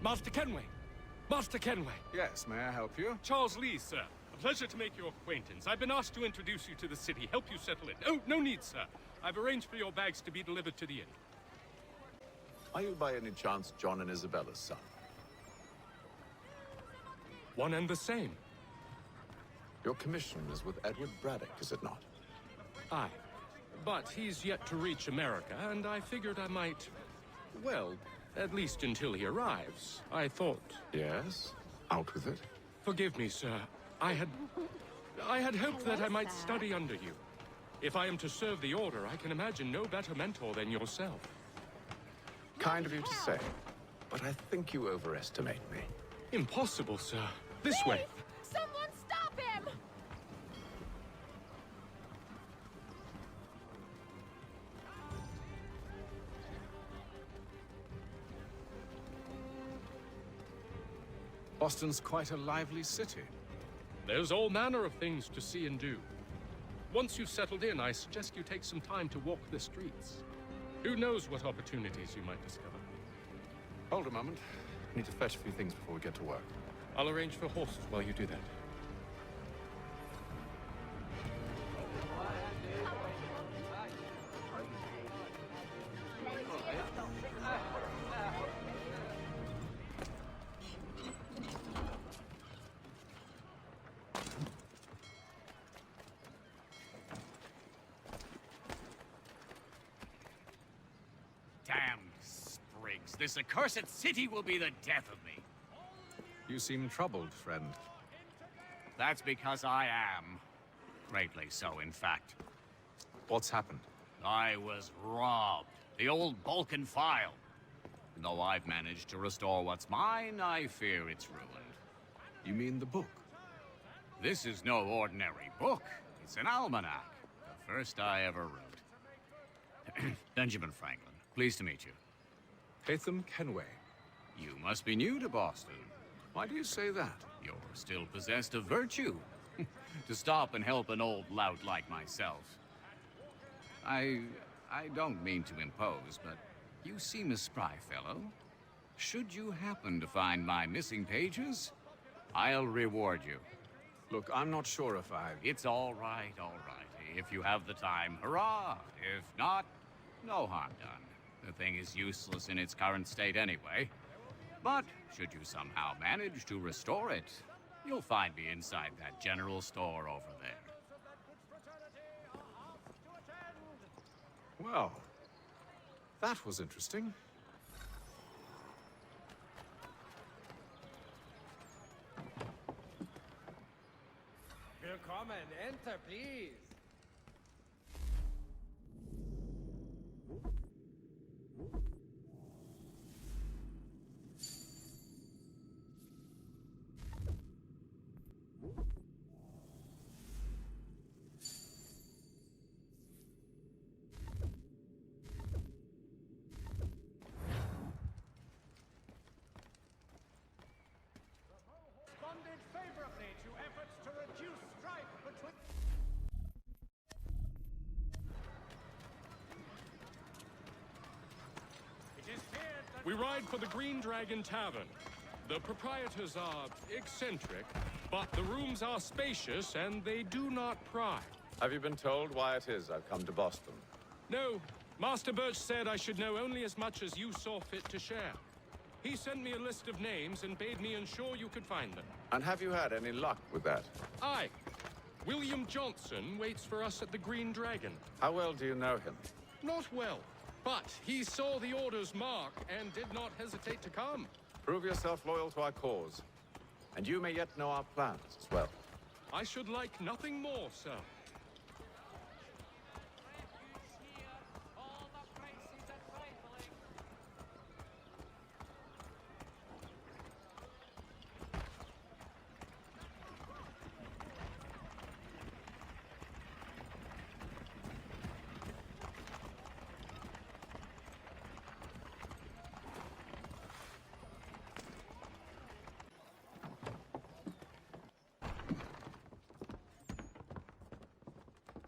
Master Kenway! Master Kenway! Yes, may I help you? Charles Lee, sir. A pleasure to make your acquaintance. I've been asked to introduce you to the city, help you settle in. Oh, no need, sir. I've arranged for your bags to be delivered to the inn. Are you by any chance John and Isabella's son? One and the same. Your commission is with Edward Braddock, is it not? Aye. But he's yet to reach America, and I figured I might... Well, at least until he arrives. I thought... Yes? Out with it. Forgive me, sir. I had hoped that I might study under you. If I am to serve the Order, I can imagine no better mentor than yourself. Kind of you to say, but I think you overestimate me. Impossible, sir. This way. Someone stop him! Boston's quite a lively city. There's all manner of things to see and do. Once you've settled in, I suggest you take some time to walk the streets. Who knows what opportunities you might discover. Hold a moment. I need to fetch a few things before we get to work. I'll arrange for horses while you do that. Damned sprigs. This accursed city will be the death of me. You seem troubled, friend. That's because I am. Greatly so, in fact. What's happened? I was robbed. The old Balkan file. Though I've managed to restore what's mine, I fear it's ruined. You mean the book? This is no ordinary book. It's an almanac. The first I ever wrote. Benjamin Franklin, pleased to meet you. Hatham Kenway. You must be new to Boston. Why do you say that? You're still possessed of virtue. To stop and help an old lout like myself. I don't mean to impose, but you seem a spry fellow. Should you happen to find my missing pages, I'll reward you. Look, I'm not sure if I... It's all right, all right. If you have the time, hurrah. If not, no harm done. The thing is useless in its current state anyway. But should you somehow manage to restore it, you'll find me inside that general store over there. Well, that was interesting. Willkommen, enter, please. Responded favorably to efforts to reduce strife between... It is feared that... We ride for the Green Dragon Tavern. The proprietors are eccentric, but the rooms are spacious and they do not pry. Have you been told why it is I've come to Boston? No, Master Birch said I should know only as much as you saw fit to share. He sent me a list of names and bade me ensure you could find them. And have you had any luck with that? Aye. William Johnson waits for us at the Green Dragon. How well do you know him? Not well, but he saw the Order's mark and did not hesitate to come. Prove yourself loyal to our cause. And you may yet know our plans as well. I should like nothing more, sir.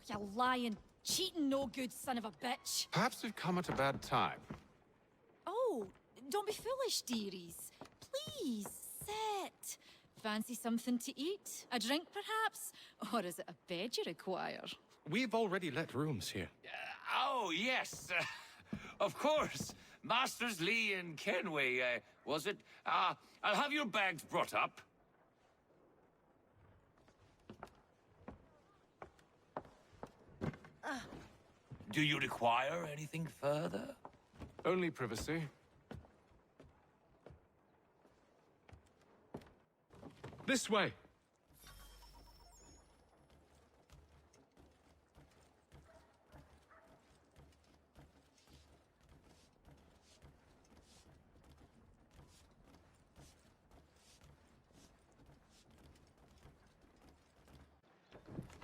You lying, cheating, no good son of a bitch. Perhaps we've come at a bad time. Oh, don't be foolish, dearies. Please, sit. Fancy something to eat? A drink, perhaps? Or is it a bed you require? We've already let rooms here. Oh, yes. Of course. Masters Lee and Kenway, was it? I'll have your bags brought up. Do you require anything further? Only privacy. This way.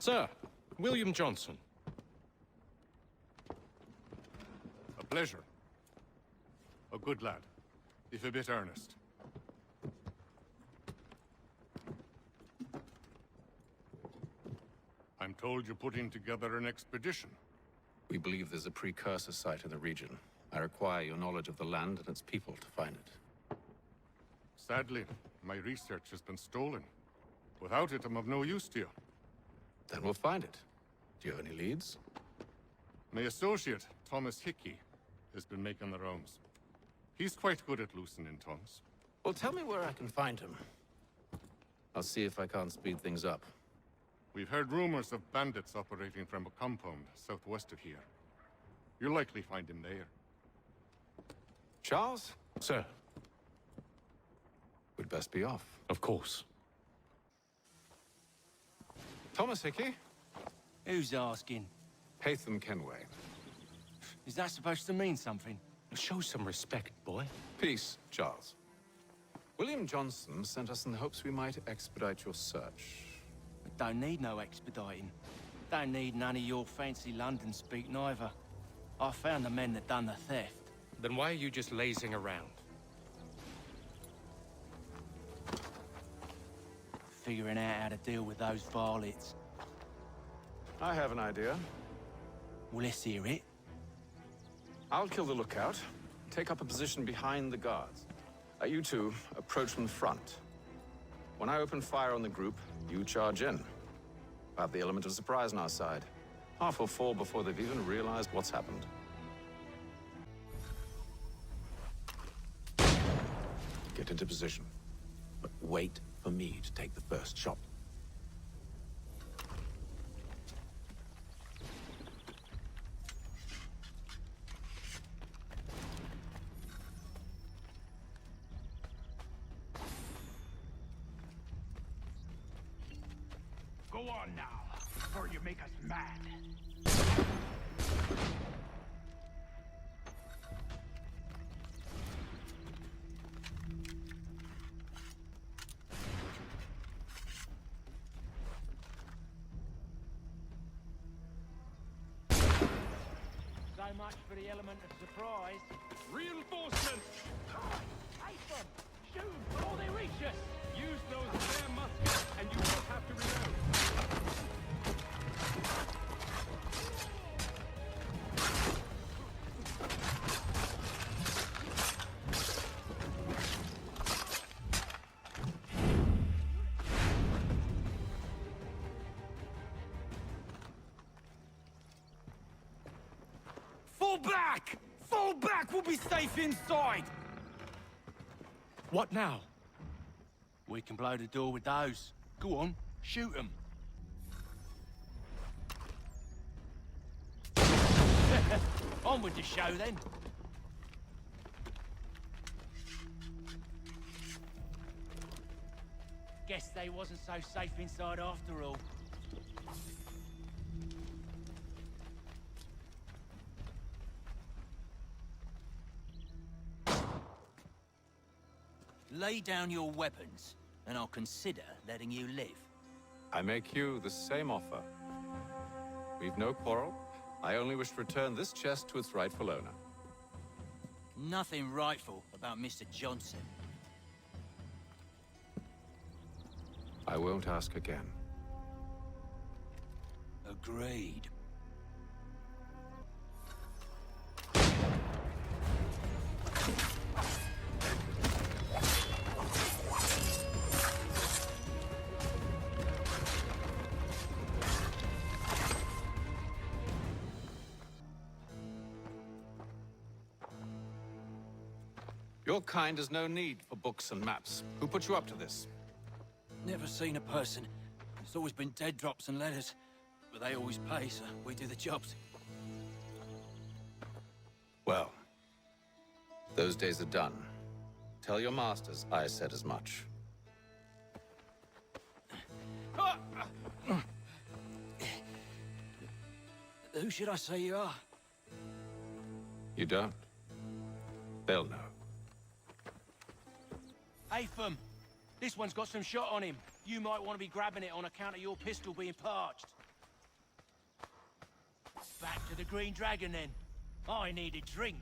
Sir, William Johnson. A pleasure. A good lad, if a bit earnest. I'm told you're putting together an expedition. We believe there's a precursor site in the region. I require your knowledge of the land and its people to find it. Sadly, my research has been stolen. Without it, I'm of no use to you. Then we'll find it. Do you have any leads? My associate, Thomas Hickey, has been making the rounds. He's quite good at loosening tongues. Well, tell me where I can find him. I'll see if I can't speed things up. We've heard rumors of bandits operating from a compound southwest of here. You'll likely find him there. Charles? Sir, We'd best be off. of course. Thomas Hickey? Who's asking? Haytham Kenway. Is that supposed to mean something? Show some respect, boy. Peace, Charles. William Johnson sent us in the hopes we might expedite your search. We don't need no expediting. Don't need none of your fancy London speak neither. I found the men that done the theft. Then why are you just lazing around? Figuring out how to deal with those varlets. I have an idea. Well, let's hear it. I'll kill the lookout, take up a position behind the guards. You two approach from the front. When I open fire on the group, you charge in. I have the element of surprise on our side. Half will fall before they've even realized what's happened. Get into position, but wait for me to take the first shot. Go on now, before you make us mad. So much for the element of surprise. Reinforcements! Take them! Shoot before they reach us! Use those spare muskets, and you won't have to reload. Fall back! Fall back! We'll be safe inside! What now? We can blow the door with those. Go on, shoot them. On with the show, then. Guess they wasn't so safe inside after all. Lay down your weapons, and I'll consider letting you live. I make you the same offer. We've no quarrel. I only wish to return this chest to its rightful owner. Nothing rightful about Mr. Johnson. I won't ask again. Agreed. Your kind has no need for books and maps. Who put you up to this? Never seen a person. It's always been dead drops and letters. But they always pay, so we do the jobs. Well, those days are done. Tell your masters I said as much. Who should I say you are? You don't? They'll know. Atham, this one's got some shot on him. You might want to be grabbing it on account of your pistol being parched. Back to the Green Dragon, then. I need a drink.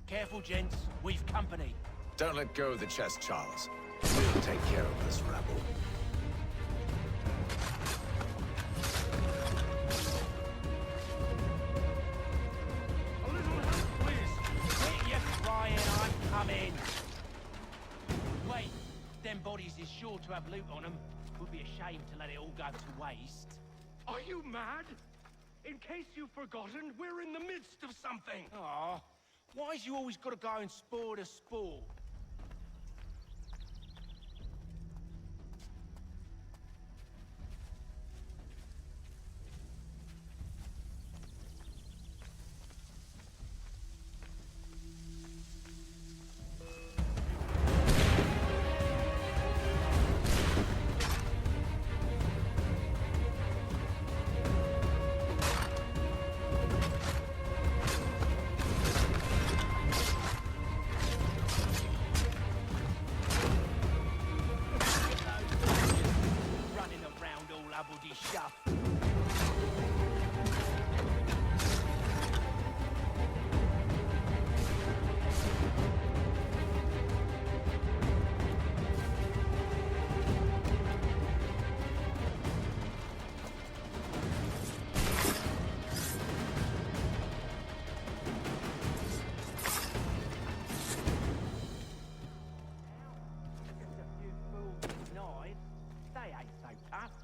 Careful, gents. We've company. Don't let go of the chest, Charles. We'll take care of this rabble. A little help, please. Quit your crying, I'm coming. Wait, them bodies is sure to have loot on them. Would be a shame to let it all go to waste. Are you mad? In case you've forgotten, we're in the midst of something. Aw, why's you always gotta go and spoil the sport?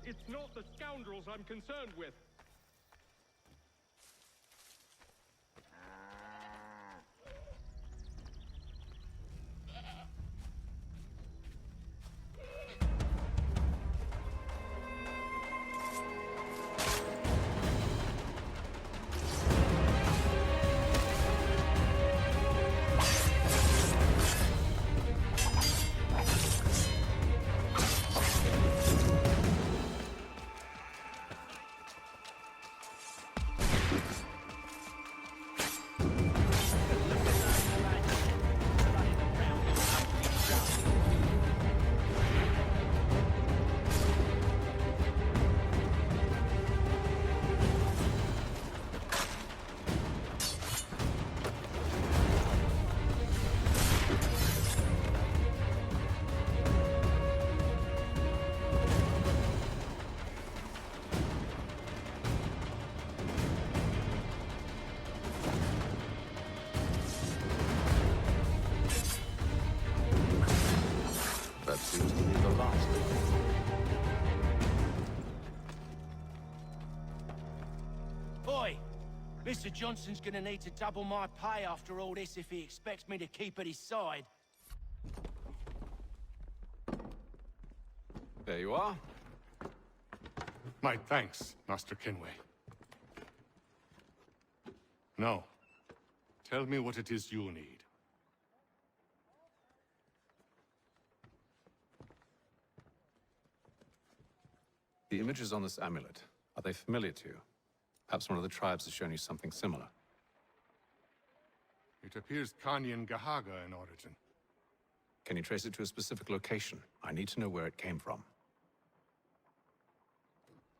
It's not the scoundrels I'm concerned with. That seems to be the last. Boy, Mr. Johnson's gonna need to double my pay after all this if he expects me to keep at his side. There you are. My thanks, Master Kenway. Now, tell me what it is you need. The images on this amulet, are they familiar to you? Perhaps one of the tribes has shown you something similar. It appears Kanyan Gahaga in origin. Can you trace it to a specific location? I need to know where it came from.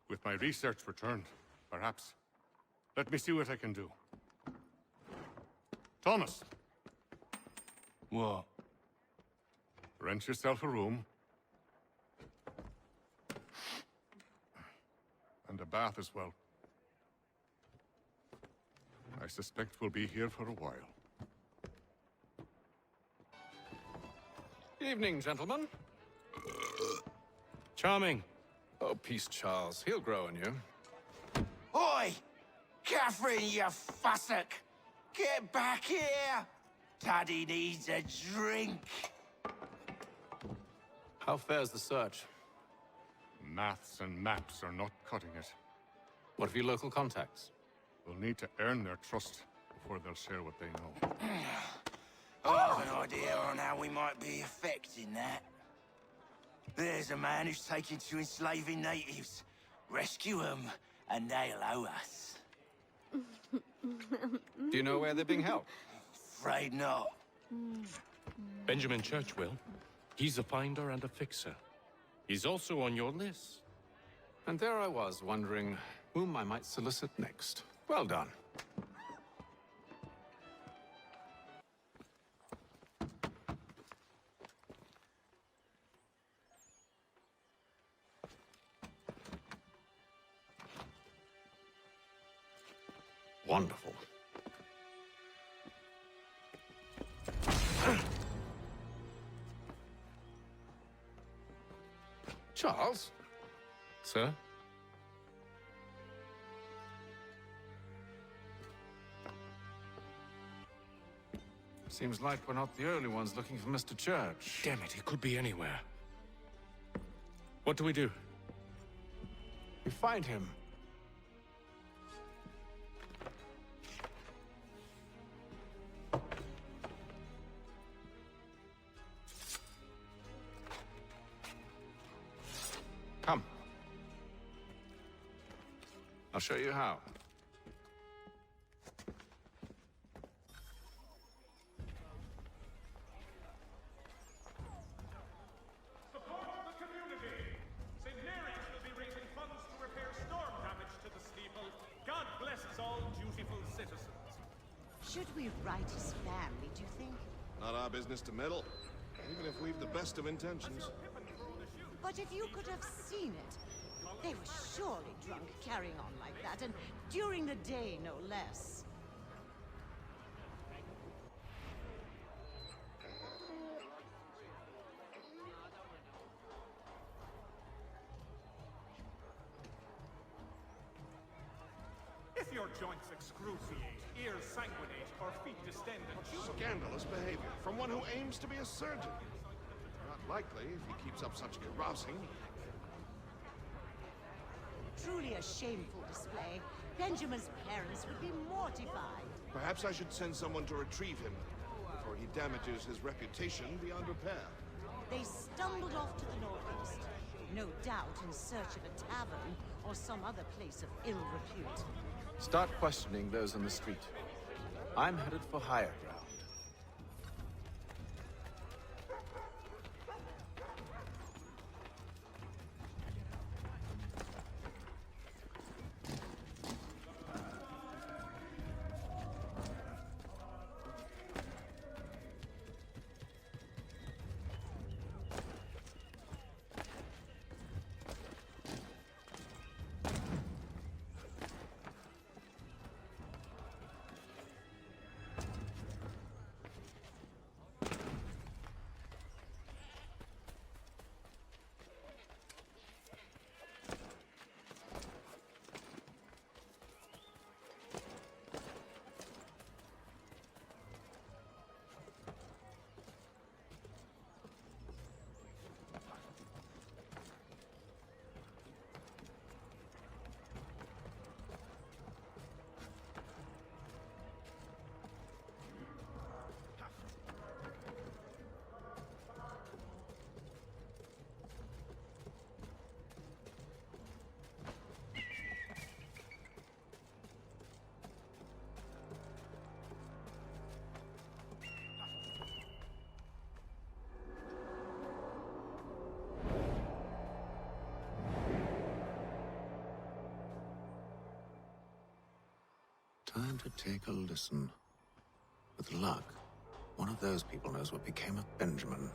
With my research returned, perhaps. Let me see what I can do. Thomas! What? Rent yourself a room. And a bath as well. I suspect we'll be here for a while. evening, gentlemen. Charming. Oh, peace, Charles. He'll grow on you. Oi! Catherine, you fussock! Get back here! Taddy needs a drink. How fares the search? Maths and maps are not cutting it. What of your local contacts? We'll need to earn their trust before they'll share what they know. I have an idea on how we might be affecting that. There's a man who's taken to enslaving natives. Rescue them, and they'll owe us. Do you know where they're being held? Afraid not. Benjamin Churchwill. He's a finder and a fixer. He's also on your list. And there I was, wondering whom I might solicit next. Well done. Wonderful. Charles? Sir? Seems like we're not the only ones looking for Mr. Church. Damn it, he could be anywhere. What do we do? We find him. Come. I'll show you how. Support the community! St. Mary's will be raising funds to repair storm damage to the steeple. God blesses all dutiful citizens. Should we write his family, do you think? Not our business to meddle, even if we've the best of intentions. But if you could have seen it, they were surely drunk carrying on like that, and during the day, no less. If your joints excruciate, ears sanguinate, or feet distended, Scandalous behavior from one who aims to be a surgeon. Not likely if he keeps up such carousing. Truly a shameful display. Benjamin's parents would be mortified. Perhaps I should send someone to retrieve him before he damages his reputation beyond repair. They stumbled off to the northeast, no doubt in search of a tavern or some other place of ill repute. Start questioning those on the street. I'm headed for higher ground. Time to take a listen. With luck, one of those people knows what became of Benjamin.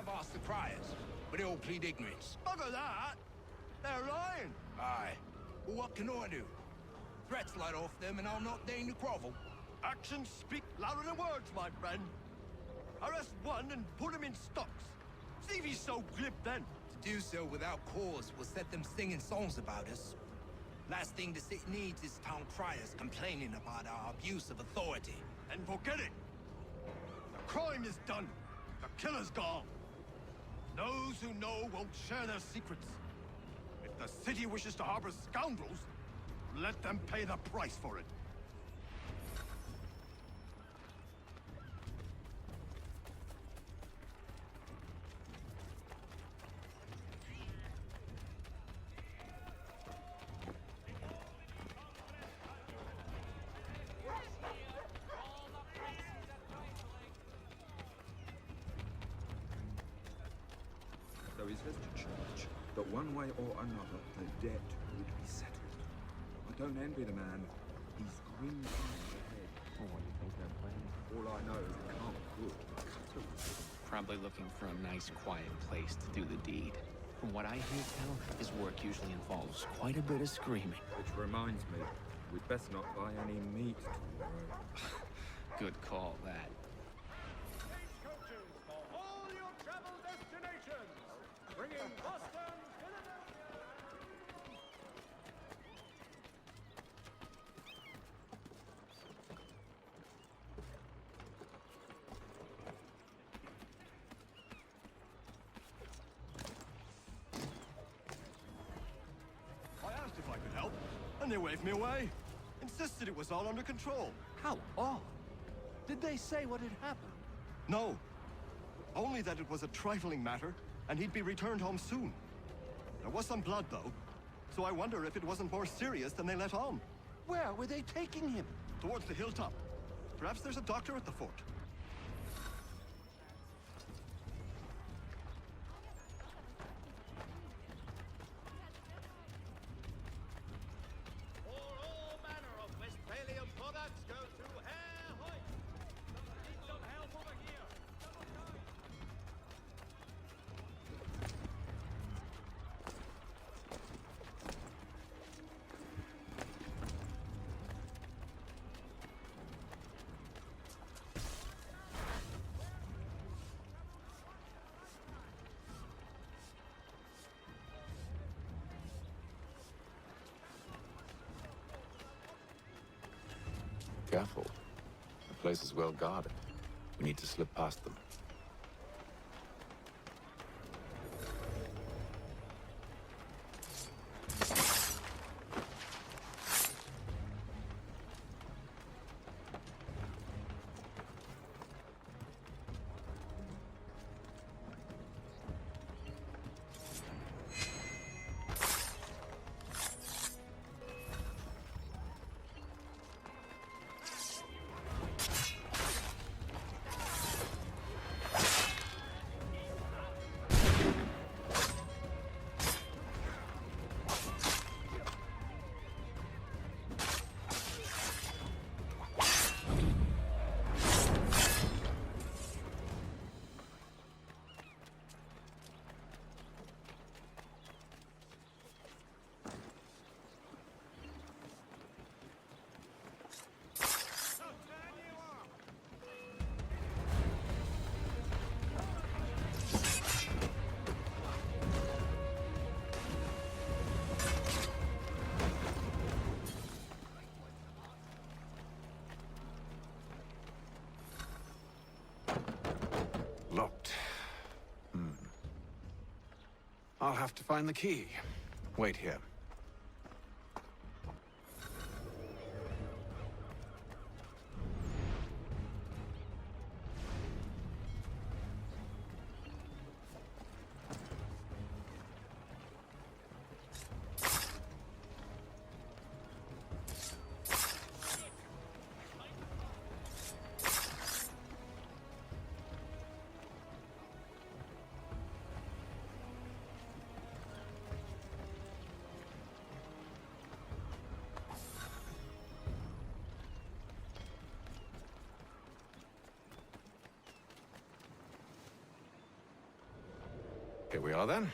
I've asked the criers, but they all plead ignorance. Bugger that! They're lying! Aye. Well, what can I do? Threats light off them and I'll not deign to grovel. Actions speak louder than words, my friend. Arrest one and put him in stocks. See if he's so glib then. To do so without cause will set them singing songs about us. Last thing the city needs is town criers complaining about our abuse of authority. And forget it. The crime is done. The killer's gone. Those who know won't share their secrets. If the city wishes to harbor scoundrels, let them pay the price for it. So he says to church that one way or another the debt would be settled. I don't envy the man. He's grim times ahead. Oh, what, you think they're playing? All I know is it can't be good. Probably looking for a nice, quiet place to do the deed. From what I hear, Cal, his work usually involves quite a bit of screaming. Which reminds me, we'd best not buy any meat tomorrow. Good call, that. Stagecoaches for all your travel destinations, bringing Boston, Philadelphia. I asked if I could help, and they waved me away. Insisted it was all under control. How odd. Did they say what had happened? No. Only that it was a trifling matter, and he'd be returned home soon. There was some blood, though, so I wonder if it wasn't more serious than they let on. Where were they taking him? Towards the hilltop. Perhaps there's a doctor at the fort. For all manner of Westphalian products, go to Herr Hoyt. Need some help over here. Careful. The place is well guarded. We need to slip past them. Locked. I'll have to find the key. Wait here. Here we are then.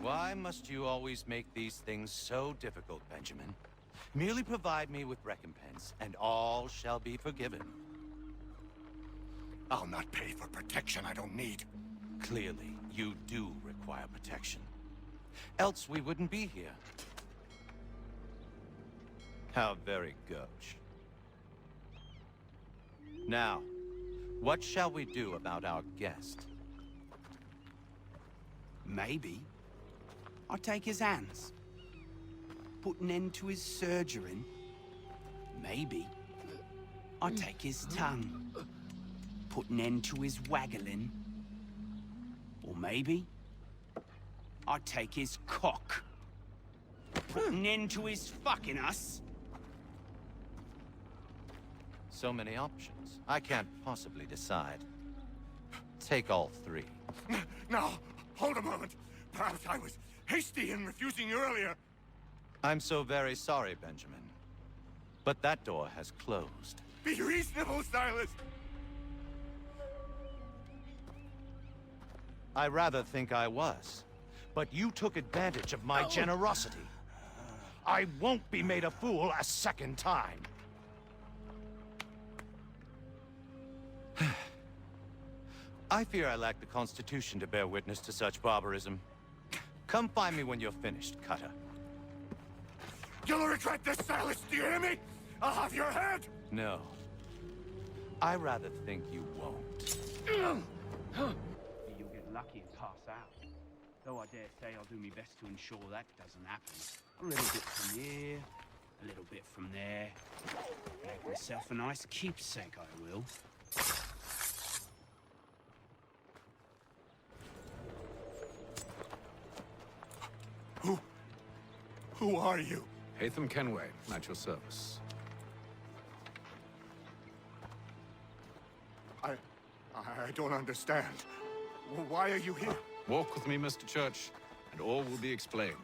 Why must you always make these things so difficult, Benjamin? Merely provide me with recompense, and all shall be forgiven. I'll not pay for protection I don't need. Clearly, you do require protection. Else we wouldn't be here. How very gauche. Now, what shall we do about our guest? Maybe I'll take his hands. Put an end to his surgery. Maybe I'll take his tongue. Put an end to his waggling. Or maybe I'll take his cock. Put an end to his fucking us. So many options. I can't possibly decide. Take all three. Now, hold a moment. Perhaps I was hasty in refusing you earlier. I'm so very sorry, Benjamin. But that door has closed. Be reasonable, Silas. I rather think I was. But you took advantage of my generosity. I won't be made a fool a second time. I fear I lack the constitution to bear witness to such barbarism. Come find me when you're finished, Cutter. You'll regret this, Silas, do you hear me? I'll have your head! No. I rather think you won't. You'll get lucky and pass out. Though I dare say I'll do my best to ensure that doesn't happen. A little bit from here, a little bit from there. Make myself a nice keepsake, I will. Who are you? Hatham Kenway, at your service. I don't understand. Why are you here? Walk with me, Mr. Church, and all will be explained.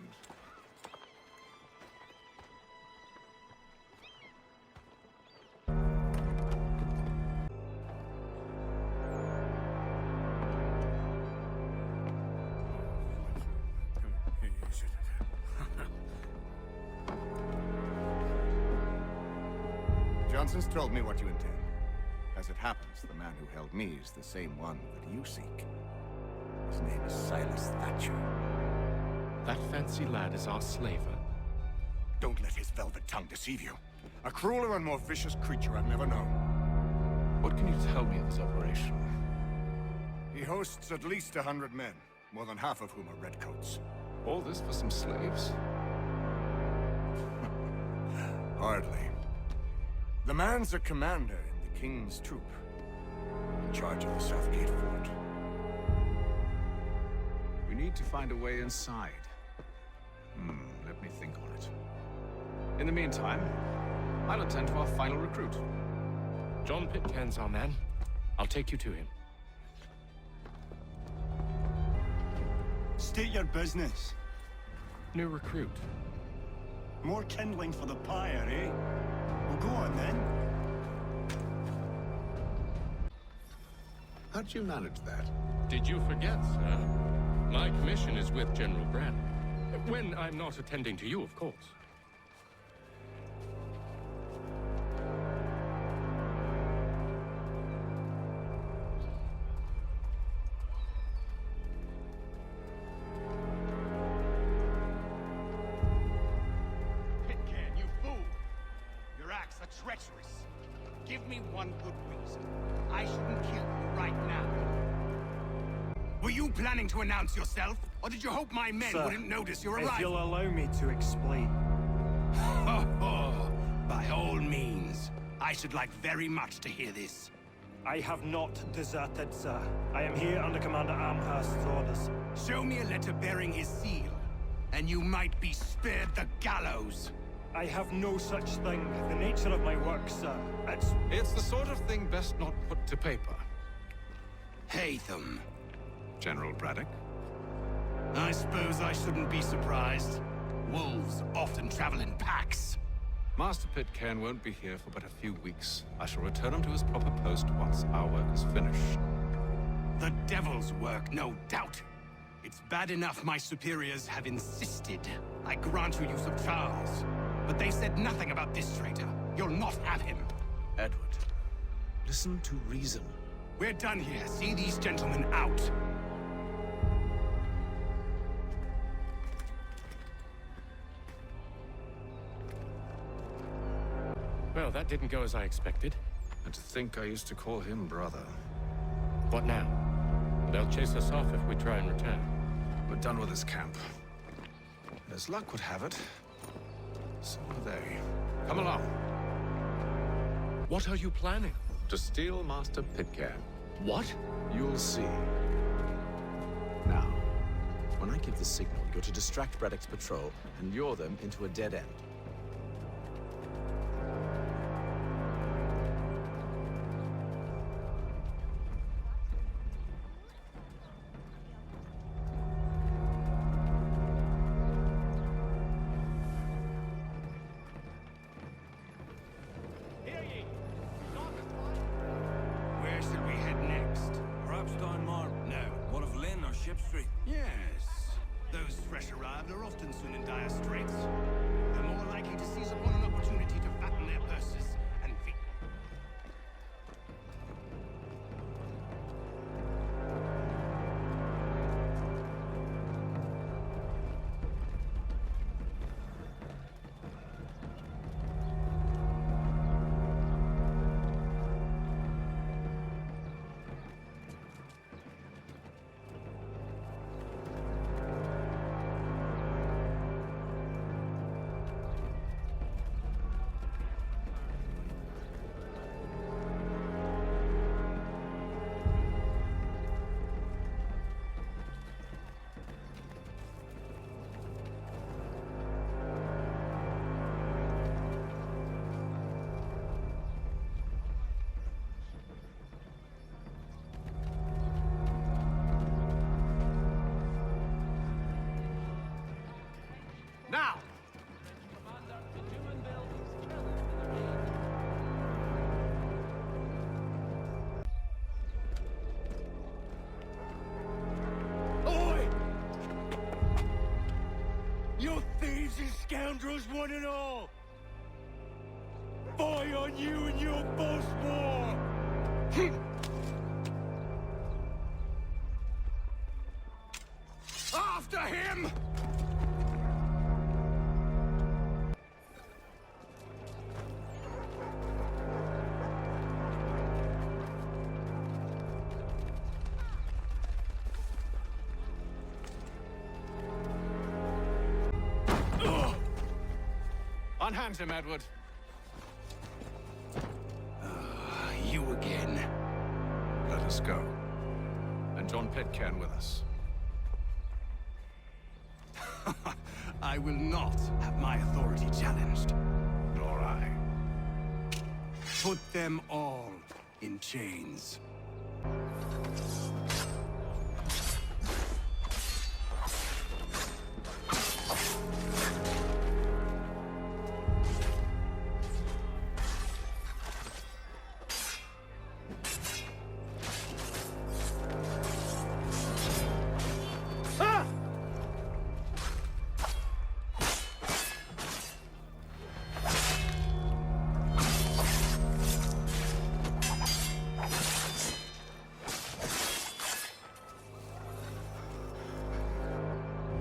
Johnson's told me what you intend. As it happens, the man who held me is the same one that you seek. His name is Silas Thatcher. That fancy lad is our slaver. Don't let his velvet tongue deceive you. A crueler and more vicious creature I've never known. What can you tell me of this operation? He hosts at least 100 men, more than half of whom are redcoats. All this for some slaves? Hardly. The man's a commander in the King's troop, in charge of the Southgate fort. We need to find a way inside. Let me think on it. In the meantime, I'll attend to our final recruit. John Pitcairn's our man. I'll take you to him. State your business. New recruit. More kindling for the pyre, eh? Well, go on then. How'd you manage that? Did you forget, sir? My commission is with General Brand. When I'm not attending to you, of course. Pitcairn, you fool! Your acts are treacherous. Give me one good reason. I shouldn't kill you right now. Were you planning to announce yourself? Or did you hope my men wouldn't notice your arrival? If you'll allow me to explain. By all means. I should like very much to hear this. I have not deserted, sir. I am here under Commander Amherst's orders. Show me a letter bearing his seal, and you might be spared the gallows. I have no such thing. The nature of my work, sir, It's the sort of thing best not put to paper. Hatham. General Braddock? I suppose I shouldn't be surprised. Wolves often travel in packs. Master Pitcairn won't be here for but a few weeks. I shall return him to his proper post once our work is finished. The devil's work, no doubt. It's bad enough my superiors have insisted I grant you use of Charles. But they said nothing about this traitor. You'll not have him. Edward, listen to reason. We're done here. See these gentlemen out. Well, that didn't go as I expected. And to think I used to call him brother. What now? They'll chase us off if we try and return. We're done with this camp. And as luck would have it, so are they. Come along. What are you planning? To steal Master Pitcairn. What? You'll see. Now, when I give the signal, you're to distract Braddock's patrol and lure them into a dead end. Yes. Those fresh arrived are often soon in dire straits. They're more likely to seize upon an opportunity to fatten their purses and feet. Now! Oi! You thieves and scoundrels, one and all! Fie on you and your false war! After him! Unhand him, Edward. You again. Let us go. And John Pitcairn with us. I will not have my authority challenged. Nor I. Put them all in chains.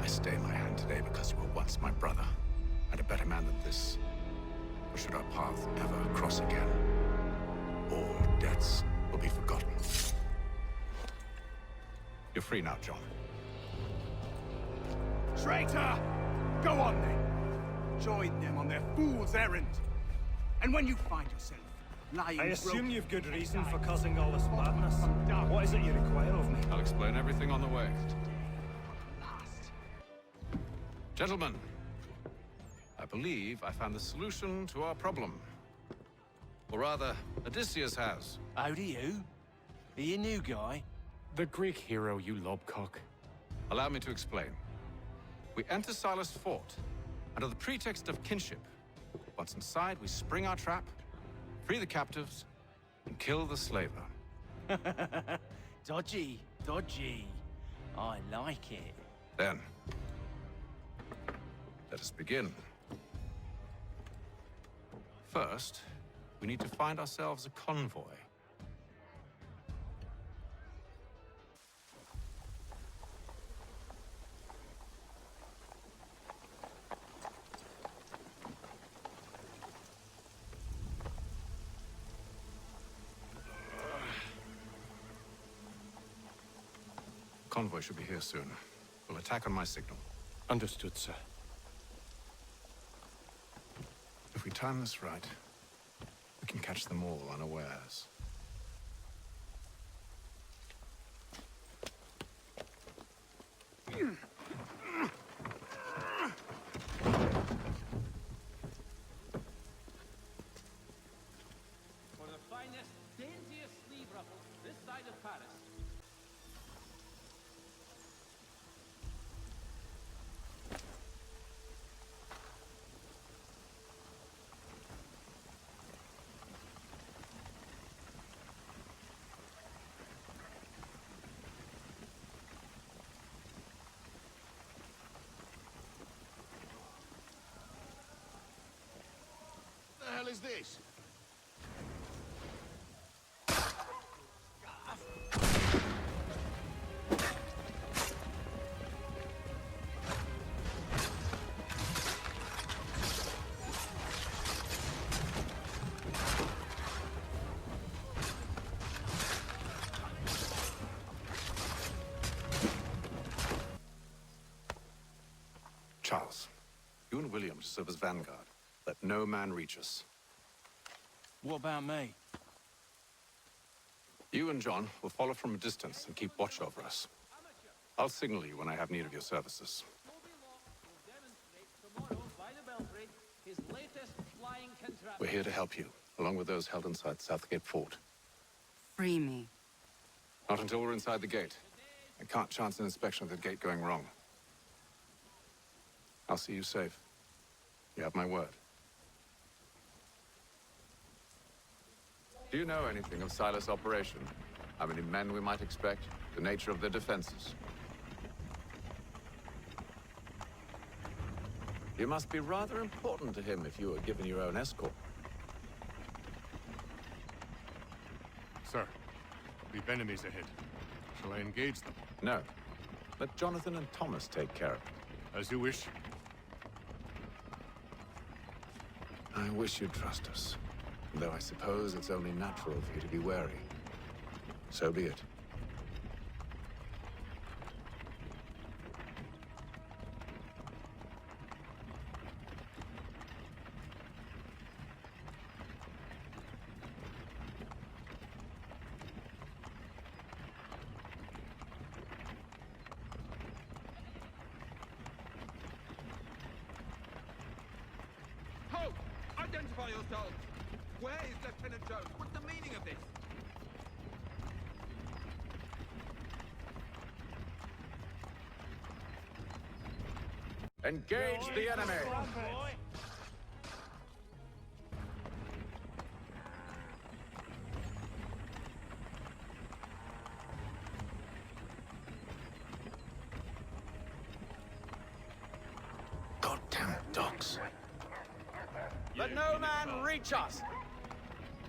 Stay my hand today because you were once my brother, and a better man than this. Or should our paths ever cross again, all debts will be forgotten. You're free now, John. Traitor! Go on then. Join them on their fool's errand. And when you find yourself lying I assume broken, you've good reason for causing all this madness. What is it you require of me? I'll explain everything on the way. Gentlemen, I believe I found the solution to our problem. Or rather, Odysseus has. How do you? Are you a new guy? The Greek hero, you lobcock. Allow me to explain. We enter Silas' fort under the pretext of kinship. Once inside, we spring our trap, free the captives, and kill the slaver. Dodgy, dodgy. I like it. Then, let us begin. First, we need to find ourselves a convoy. Convoy should be here soon. We'll attack on my signal. Understood, sir. If we time this right, we can catch them all unawares. For the finest, daintiest sleeve ruffle this side of Paris. What the hell is this? Charles, you and William serve as vanguard. Let no man reach us. What about me? You and John will follow from a distance and keep watch over us. I'll signal you when I have need of your services. We're here to help you, along with those held inside Southgate Fort. Free me. Not until we're inside the gate. I can't chance an inspection of the gate going wrong. I'll see you safe. You have my word. Do you know anything of Silas' operation? How many men we might expect? The nature of their defenses? You must be rather important to him if you were given your own escort. Sir, we've enemies ahead. Shall I engage them? No. Let Jonathan and Thomas take care of it. As you wish. I wish you'd trust us. Though I suppose it's only natural for you to be wary. So be it. Halt! Identify yourselves! Where is Lieutenant Jones? What's the meaning of this? Engage the enemy! Goddamn dogs. Let no man reach us!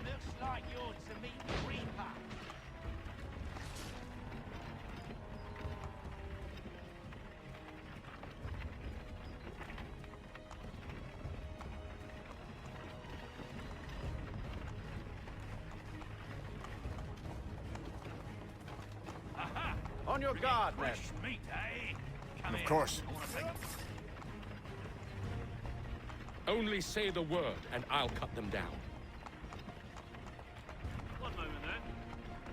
Looks like you're to meet the Reaper. Aha! On your guard, men. Fresh meat, eh? Come Of here. course. I wanna take Only say the word, and I'll cut them down. one moment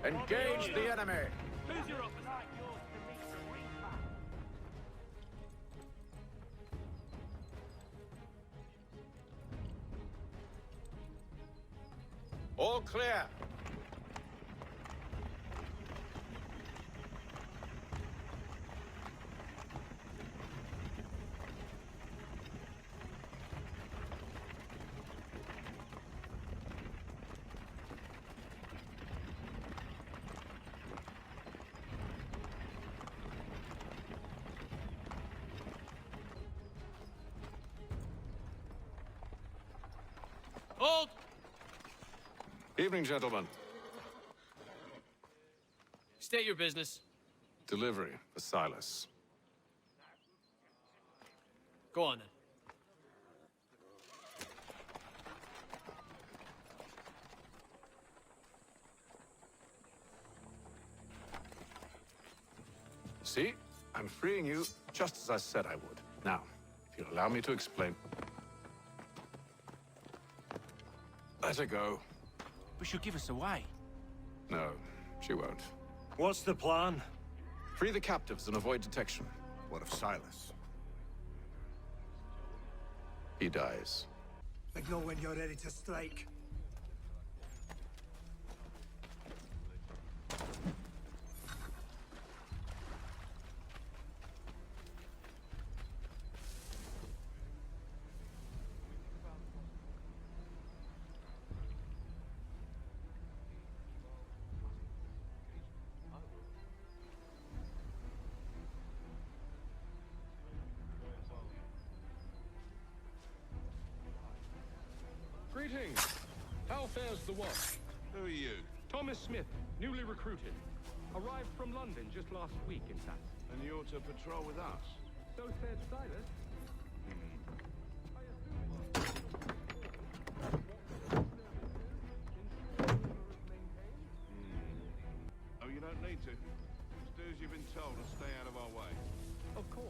then. Engage the enemy! Who's your officer? Like yours to meet the Reaper. All clear. Hold! Evening, gentlemen. State your business. Delivery for Silas. Go on then. See? I'm freeing you just as I said I would. Now, if you'll allow me to explain. Let her go. But she'll give us away. No, she won't. What's the plan? Free the captives and avoid detection. What of Silas? He dies. Signal when you're ready to strike. Greetings. How fares the watch? Who are you? Thomas Smith, newly recruited. Arrived from London just last week, in fact. And you're to patrol with us? So said Silas. Oh, you don't need to. Just do as you've been told and stay out of our way. Of course.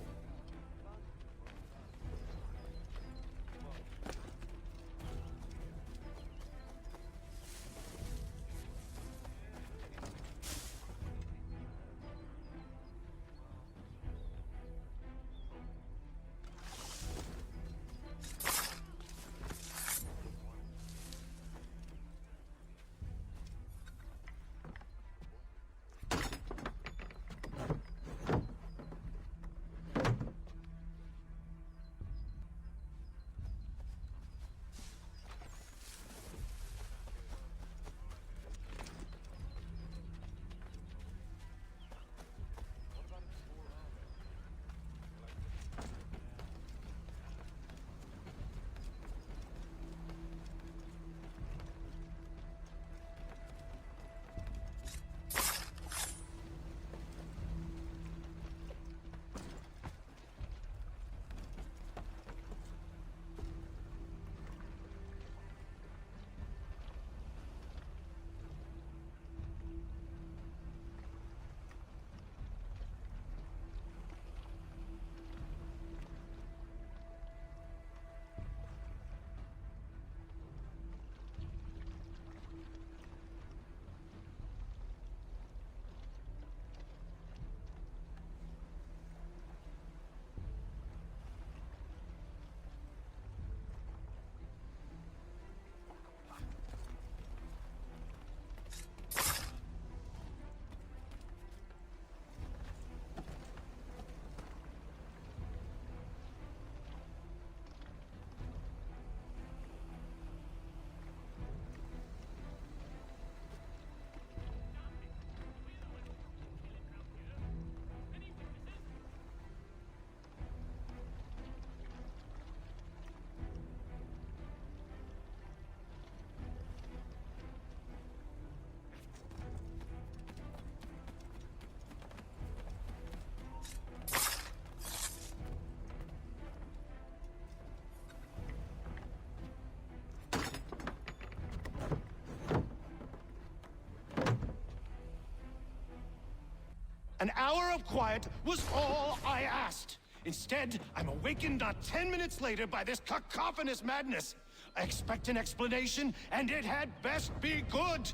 An hour of quiet was all I asked. Instead, I'm awakened not 10 minutes later by this cacophonous madness. I expect an explanation, and it had best be good.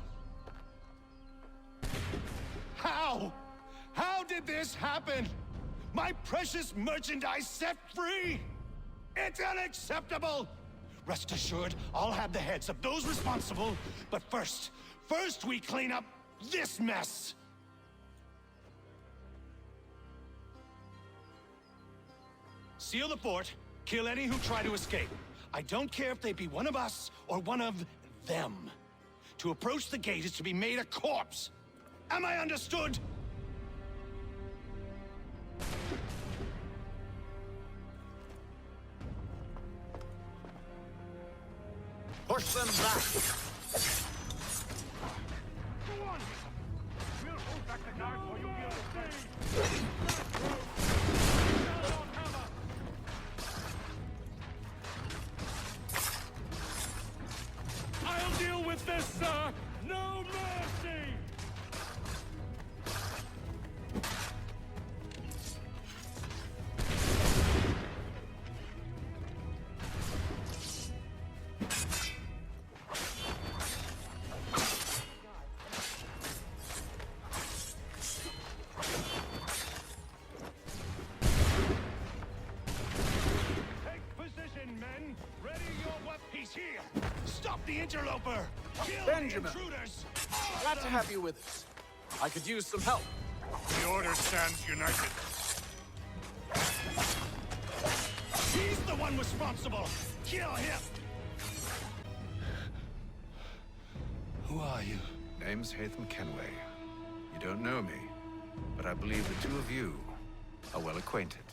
How? How did this happen? My precious merchandise set free! It's unacceptable! Rest assured, I'll have the heads of those responsible, but first we clean up this mess! Seal the fort, kill any who try to escape. I don't care if they be one of us or one of them. To approach the gate is to be made a corpse. Am I understood? Push them back! Go on! We'll hold back the guards while you deal with them. I'll deal with this, sir! No mercy! Here! Stop the interloper! Kill Benjamin. the intruders! Glad to have you with us. I could use some help. The Order stands united. He's the one responsible! Kill him! Who are you? Name's Hatham Kenway. You don't know me, but I believe the two of you are well acquainted.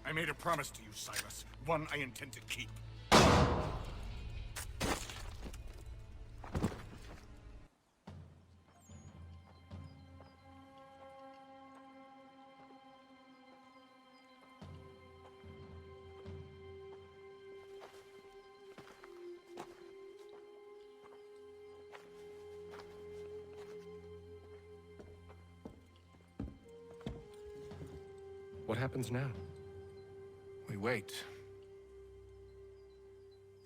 I made a promise to you, Silas. One I intend to keep. What happens now? We wait.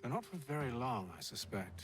But not for very long, I suspect.